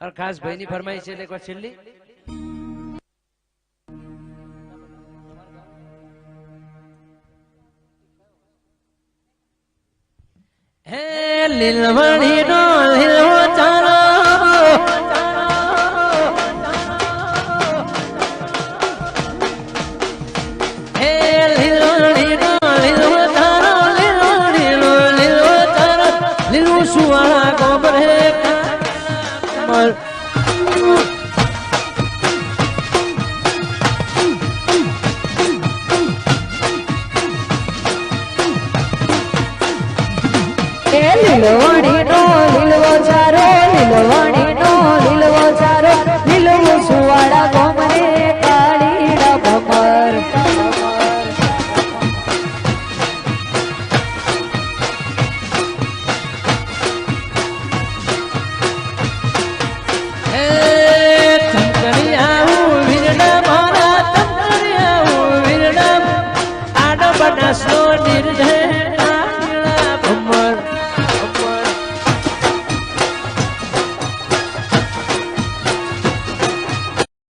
और खास भाईनी फरमाई છે એટલે છેલ્લી હે લીલવણી નો લીલવો ચારો હે લીલવણી નો લીલવો ચારો લીલવણી નો લીલવો ચારો લીલવું સુવાળા ગોબર હે કમર